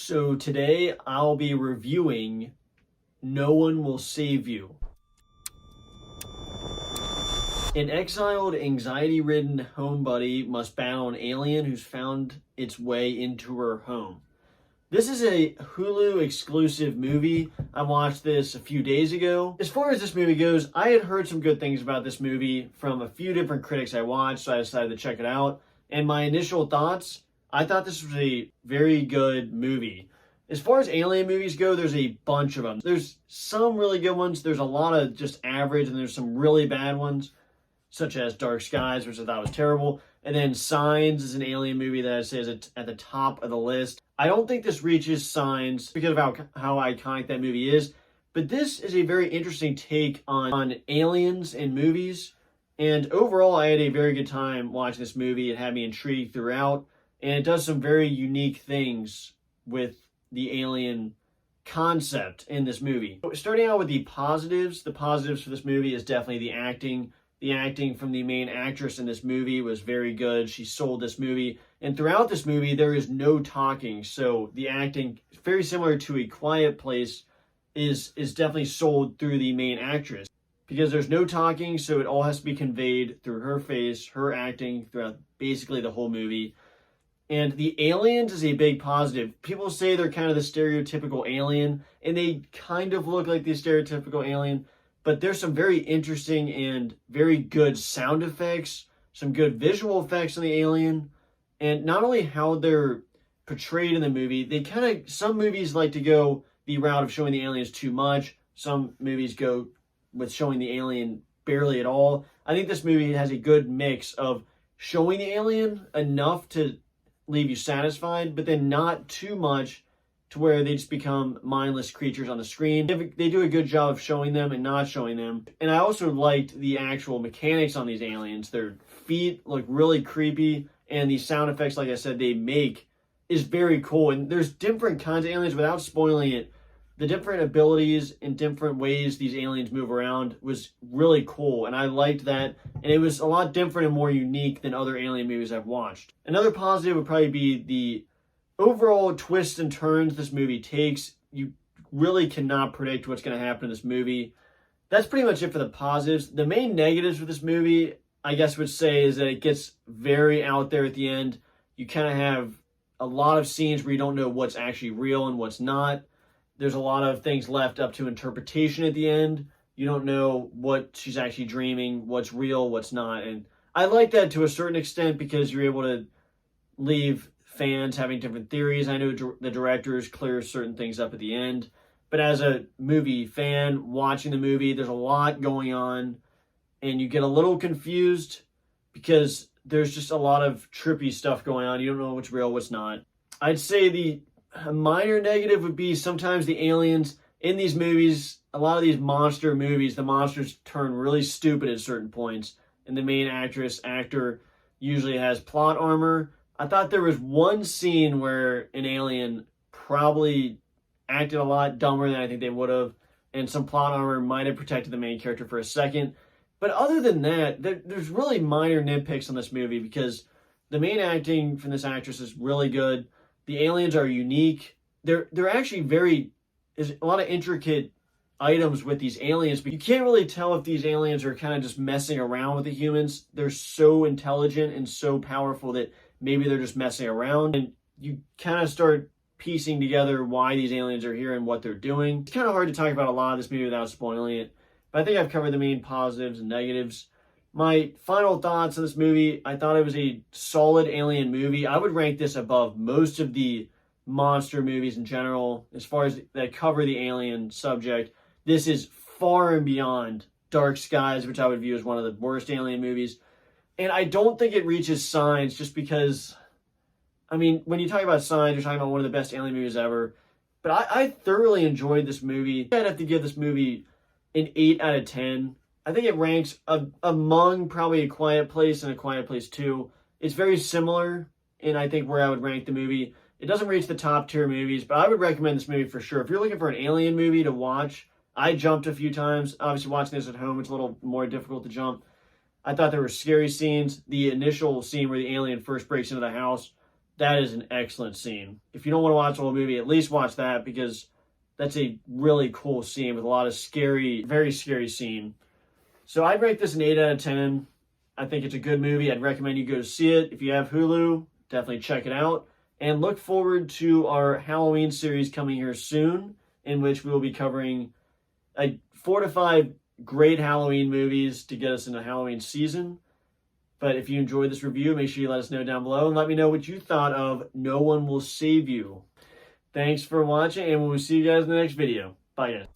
So today I'll be reviewing No One Will Save You. An exiled, anxiety-ridden homebody must battle an alien who's found its way into her home. This is a Hulu exclusive movie. I watched this a few days ago. As far as this movie goes, I had heard some good things about this movie from a few different critics I watched, so I decided to check it out. And my initial thoughts, I thought this was a very good movie. As far as alien movies go, there's a bunch of them. There's some really good ones. There's a lot of just average, and there's some really bad ones, such as Dark Skies, which I thought was terrible. And then Signs is an alien movie that I say is at the top of the list. I don't think this reaches Signs because of how iconic that movie is. But this is a very interesting take on aliens in movies. And overall, I had a very good time watching this movie. It had me intrigued throughout. And it does some very unique things with the alien concept in this movie. Starting out with the positives for this movie is definitely the acting. The acting from the main actress in this movie was very good. She sold this movie. And throughout this movie, there is no talking. So the acting, very similar to A Quiet Place, is definitely sold through the main actress. Because there's no talking, so it all has to be conveyed through her face, her acting throughout basically the whole movie. And the aliens is a big positive. People say they're kind of the stereotypical alien, and they kind of look like the stereotypical alien. But there's some very interesting and very good sound effects, some good visual effects on the alien, and not only how they're portrayed in the movie, some movies like to go the route of showing the aliens too much. Some movies go with showing the alien barely at all. I think this movie has a good mix of showing the alien enough to leave you satisfied, but then not too much to where they just become mindless creatures on the screen. They do a good job of showing them and not showing them. And I also liked the actual mechanics on these aliens. Their feet look really creepy, and the sound effects, like I said, they make is very cool. And there's different kinds of aliens. Without spoiling it, the different abilities and different ways these aliens move around was really cool, and I liked that. And it was a lot different and more unique than other alien movies I've watched. Another positive would probably be the overall twists and turns this movie takes. You really cannot predict what's going to happen in this movie. That's pretty much it for the positives. The main negatives with this movie, I guess would say, is that it gets very out there at the end. You kind of have a lot of scenes where you don't know what's actually real and what's not. There's a lot of things left up to interpretation at the end. You don't know what she's actually dreaming, what's real, what's not. And I like that to a certain extent because you're able to leave fans having different theories. I know the directors clear certain things up at the end, but as a movie fan watching the movie, there's a lot going on, and you get a little confused because there's just a lot of trippy stuff going on. You don't know what's real, what's not. I'd say a minor negative would be sometimes the aliens in these movies, a lot of these monster movies, the monsters turn really stupid at certain points, and the main actor usually has plot armor. I thought there was one scene where an alien probably acted a lot dumber than I think they would have, and some plot armor might have protected the main character for a second. But other than that, there's really minor nitpicks on this movie because the main acting from this actress is really good. The aliens are unique. They're actually there's a lot of intricate items with these aliens, but you can't really tell if these aliens are kind of just messing around with the humans. They're so intelligent and so powerful that maybe they're just messing around, and you kind of start piecing together why these aliens are here and what they're doing. It's kind of hard to talk about a lot of this movie without spoiling it, but I think I've covered the main positives and negatives. My final thoughts on this movie, I thought it was a solid alien movie. I would rank this above most of the monster movies in general. As far as that cover the alien subject, this is far and beyond Dark Skies, which I would view as one of the worst alien movies. And I don't think it reaches Signs just because, I mean, when you talk about Signs, you're talking about one of the best alien movies ever. But I thoroughly enjoyed this movie. I'd have to give this movie an 8 out of 10. I think it ranks among probably A Quiet Place and A Quiet Place 2. It's very similar in, I think, where I would rank the movie. It doesn't reach the top tier movies, but I would recommend this movie for sure. If you're looking for an alien movie to watch, I jumped a few times. Obviously, watching this at home, it's a little more difficult to jump. I thought there were scary scenes. The initial scene where the alien first breaks into the house That is an excellent scene. If you don't want to watch the whole movie, at least watch that, because that's a really cool scene with a lot of scary, very scary scene. So I'd rate this an 8 out of 10. I think it's a good movie. I'd recommend you go see it. If you have Hulu, definitely check it out. And look forward to our Halloween series coming here soon, in which we will be covering 4 to 5 great Halloween movies to get us into Halloween season. But if you enjoyed this review, make sure you let us know down below and let me know what you thought of No One Will Save You. Thanks for watching, and we'll see you guys in the next video. Bye, guys.